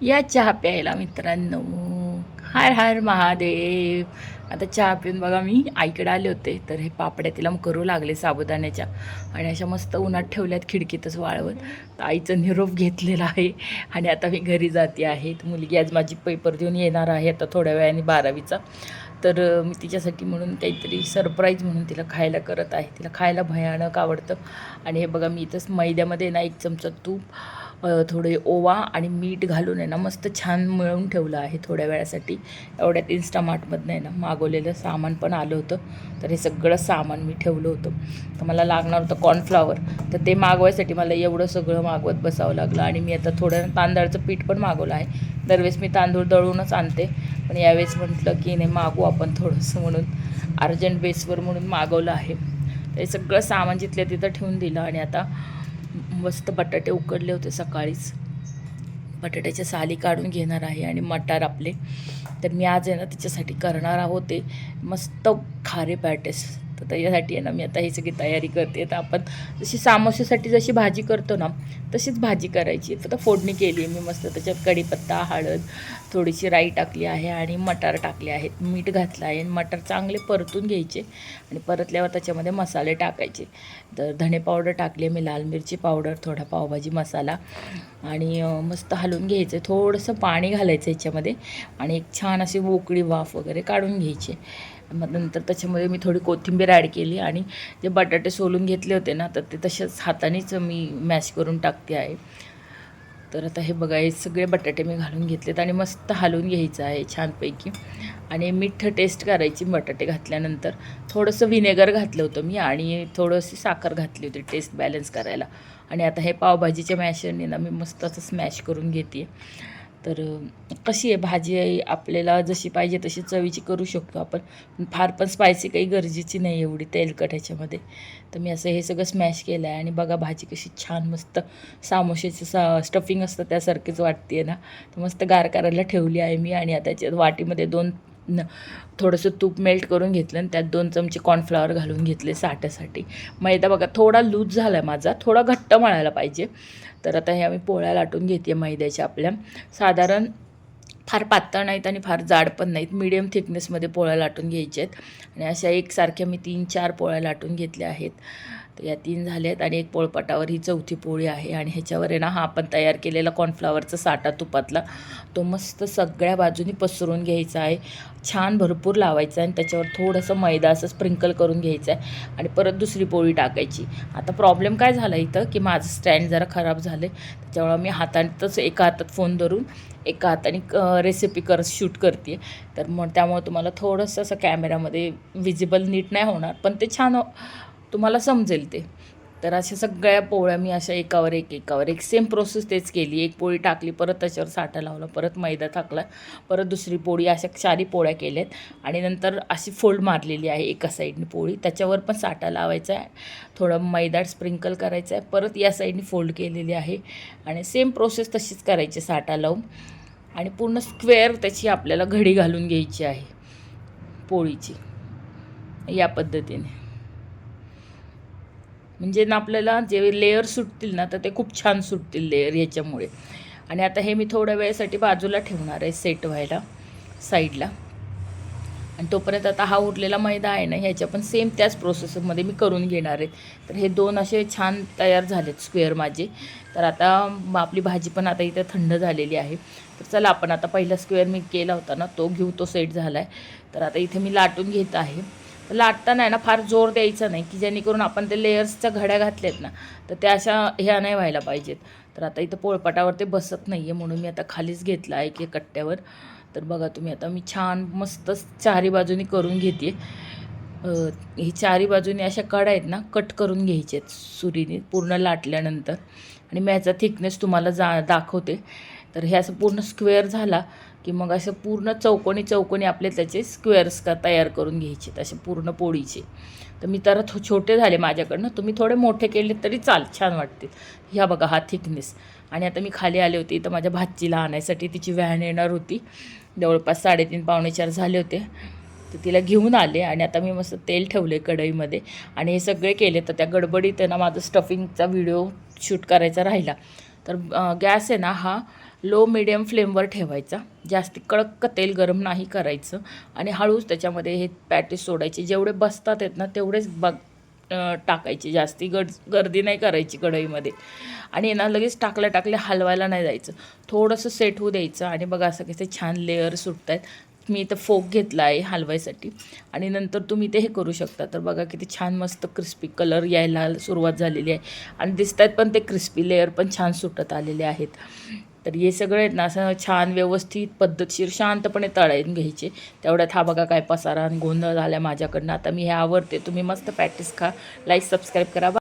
या चहा प्यायला मित्रांनो. हर हर महादेव. आता चहा पिऊन बघा मी आईकडे आले होते, तर हे पापड्या तिला करू लागले साबुदाण्याच्या, आणि अशा मस्त उन्हात ठेवल्यात खिडकीतच वाळवत. तर आईचं निरोप घेतलेला आहे आणि आता मी घरी जाते आहे. तर मुलगी आज माझी पेपर देऊन येणार आहे आता थोड्या वेळाने 12वीचा. तर मी तिच्यासाठी म्हणून काहीतरी सरप्राईज म्हणून तिला खायला करत आहे. तिला खायला भयानक आवडतं. आणि हे बघा मी इथंच मैद्यामध्ये ना 1 चमचा तूप, थोडे ओवा आणि मीठ घालून आहे ना मस्त छान मिळवून ठेवलं आहे थोड्या वेळासाठी. एवढ्यात इन्स्टामार्टमधनं आहे ना मागवलेलं सामान पण आलं होतं. तर हे सगळं सामान मी ठेवलं होतं. तर मला लागणार होतं कॉर्नफ्लॉवर, तर ते मागवायसाठी मला एवढं सगळं मागवत बसावं लागलं. आणि मी आता थोडं तांदळाचं पीठ पण मागवलं आहे. दरवेळेस मी तांदूळ दळूनच आणते, पण यावेळेस म्हटलं की नाही मागवू आपण थोडंसं, म्हणून अर्जंट बेसवर म्हणून मागवलं आहे. ते सगळं सामान जिथल्या तिथं ठेवून दिलं. आणि आता मस्त बटाटे उकडले होते सकाळीच, बटाट्याच्या साली काढून घेणार आहे. आणि मटार आपले, तर मी आज आहे ना तिच्यासाठी करणार होते मस्त खारे पॅटेस. तर त्याच्यासाठी आहे ना मी आता ही सगळी तयारी करते. तर आपण जशी सामोसेसाठी जशी भाजी करतो ना तशीच भाजी करायची. तर फोडणी केली आहे मी मस्त, त्याच्यात कढीपत्ता, हळद, थोडीशी राई टाकली आहे आणि मटार टाकले आहेत, मीठ घातलं आहे. आणि मटार चांगले परतून घ्यायचे आणि परतल्यावर त्याच्यामध्ये मसाले टाकायचे. तर धणे पावडर टाकले मी, लाल मिरची पावडर, थोडा पावभाजी मसाला, आणि मस्त हलवून घ्यायचं. थोडंसं पाणी घालायचं याच्यामध्ये आणि एक छान अशी मोकळी वाफ वगैरे काढून घ्यायची. मग नंतर त्याच्यामध्ये मी थोडी कोथिंबीर ॲड केली आणि जे बटाटे सोलून घेतले होते ना तर ते तसेच हातानेच मी मॅश करून टाकते आहे. तर आता हे बघा हे सगळे बटाटे मी घालून घेतलेत आणि मस्त हलवून घ्यायचं आहे छानपैकी. आणि मीठ टेस्ट करायची बटाटे घातल्यानंतर. थोडंसं व्हिनेगर घातलं होतं मी आणि थोडंशी साखर घातली होती टेस्ट बॅलन्स करायला. आणि आता हे पावभाजीच्या मॅशरने ना मी मस्त असं स्मॅश करून घेते. तर कशी आहे भाजी आहे आपल्याला जशी पाहिजे तशी चवीची करू शकतो आपण, पण फार पण स्पायसी काही गरजेची नाही एवढी तेलकट ह्याच्यामध्ये. तर मी असं हे सगळं स्मॅश केलं आहे आणि बघा भाजी कशी छान मस्त सामोशाचं स्टफिंग असतं त्यासारखीच वाटते आहे ना. तर मस्त गार करायला ठेवली आहे मी. आणि आता त्याच्यात वाटीमध्ये थोडंसं तूप मेल्ट करून घेतलं आणि त्यात 2 चमचे कॉर्नफ्लॉवर घालून घेतले साठ्यासाठी. मैदा बघा थोडा लूज झाला आहे माझा, थोडा घट्ट मळायला पाहिजे. तर आता हे आम्ही पोळ्या लाटून घेते मैद्याच्या आपल्या. साधारण फार पातळ नाहीत आणि फार जाड पण नाहीत, मीडियम थिकनेसमध्ये पोळ्या लाटून घ्यायच्या आहेत. आणि अशा एकसारख्या मी 3-4 पोळ्या लाटून घेतल्या आहेत. तर या 3 झाल्या आहेत आणि एक पोळपाटावर ही 4थी पोळी आहे. आणि ह्याच्यावर आहे ना हा आपण तयार केलेला कॉर्नफ्लॉवरचा साठा तुपातला तो मस्त सगळ्या बाजूनी पसरून घ्यायचा आहे, छान भरपूर लावायचा आहे. आणि त्याच्यावर थोडंसं मैदा असं स्प्रिंकल करून घ्यायचं आहे आणि परत दुसरी पोळी टाकायची. आता प्रॉब्लेम काय झाला इथं की माझं स्टँड जरा खराब झालं आहे, त्याच्यामुळं मी हातातच एका हातात फोन धरून एका हाताने रेसिपी शूट करते. तर मग त्यामुळे तुम्हाला थोडंसं असं कॅमेरामध्ये विजिबल नीट नाही होणार, पण ते छान तुम्हाला समजेल ते. तर अशा सगळ्या पोळ्या मी अशा एकावर एक सेम प्रोसेस तेच केली. एक पोळी टाकली, परत त्याच्यावर साठा लावला, परत मैदा टाकला, परत दुसरी पोळी, अशा 4 पोळ्या केल्यात. आणि नंतर अशी फोल्ड मारलेली आहे एका साईडने पोळी, त्याच्यावर पण साठा लावायचा आहे, थोडं मैदा स्प्रिंकल करायचं आहे, परत या साईडने फोल्ड केलेली आहे. आणि सेम प्रोसेस तशीच करायची साठा लावून. आणि पूर्ण स्क्वेअर त्याची आपल्याला घडी घालून घ्यायची आहे पोळीची, या पद्धतीने. म्हणजे ना आपल्याला जे लेयर सुटतील ना तर ते खूप छान सुटतील लेयर ह्याच्यामुळे. आणि आता हे मी थोड्या वेळेसाठी बाजूला ठेवणार आहे सेट व्हायला साईडला. आणि तोपर्यंत आता हा उरलेला मैदा आहे ना ह्याच्या पण सेम त्याच प्रोसेसमध्ये मी करून घेणार आहे. तर हे 2 असे छान तयार झालेत स्क्वेअर माझे. तर आता आपली भाजी पण आता इथं थंड झालेली आहे. तर चला आपण आता पहिला स्क्वेअर मी केला होता ना तो घेऊ, तो सेट झाला आहे. तर आता इथे मी लाटून घेत आहे. लाटताना आहे ना फार जोर द्यायचा नाही की जेणेकरून आपण ते लेयर्सच्या घड्या घातल्यात ना तर त्या अशा ह्या नाही व्हायला पाहिजेत. तर आता इथं पोळपाटावर ते बसत नाही आहे म्हणून मी आता खालीच घेतला आहे की कट्ट्यावर. तर बघा तुम्ही आता मी छान मस्त चारी बाजूनी करून घेते. ही चारी बाजूनी अशा कडा आहेत ना कट करून घ्यायचे आहेत सुरीने पूर्ण लाटल्यानंतर. आणि मी ह्याचा थिकनेस तुम्हाला दाखवते. तर हे असं पूर्ण स्क्वेअर झाला की मग असं पूर्ण चौकोनी चौकोनी आपले त्याचे स्क्वेअर्स तयार करून घ्यायचे असे पूर्ण पोळीचे. तर मी तर छोटे झाले माझ्याकडनं, तुम्ही थोडे मोठे केले तरी छान वाटतील. ह्या बघा हा थिकनेस. आणि आता मी खाली आले होते तर माझ्या भाचीला आणायसाठी, तिची व्हॅन येणार होती, जवळपास 3:30-4 झाले होते. तर तिला घेऊन आले आणि आता मी मस्त तेल ठेवले कढईमध्ये आणि हे सगळे केले. तर त्या गडबडीत ना माझं स्टफिंगचा व्हिडिओ शूट करायचा राहिला. तर गॅस आहे ना हा लो मिडियम फ्लेमवर ठेवायचा. जास्ती कडक तेल गरम नाही करायचं आणि हळूच त्याच्यामध्ये हे पॅटीस सोडायचे. जेवढे बसतात आहेत ना तेवढेच टाकायचे. जास्ती गर्दी नाही करायची कढईमध्ये. आणि ना लगेच टाकल्या हलवायला नाही जायचं. थोडंसं सेट होऊ द्यायचं. आणि बघा असं कसे छान लेअर सुटत आहेत. मी इथं फोक घेतला आहे हलवायसाठी. आणि नंतर तुम्ही ते हे करू शकता. तर बघा किती छान मस्त क्रिस्पी कलर यायला सुरुवात झालेली आहे. आणि दिसत आहेत पण ते क्रिस्पी लेअर पण छान सुटत आलेले आहेत. तर हे सगळे आहेत ना असं छान व्यवस्थित पद्धतशीर शांतपणे तळायला घ्यायचे. तेवढ्यात हा बघा काय पसारा आणि गोंधळ झाला माझ्याकडनं. आता मी हे आवरते. तुम्ही मस्त पॅटीस खा. लाईक सबस्क्राईब करा.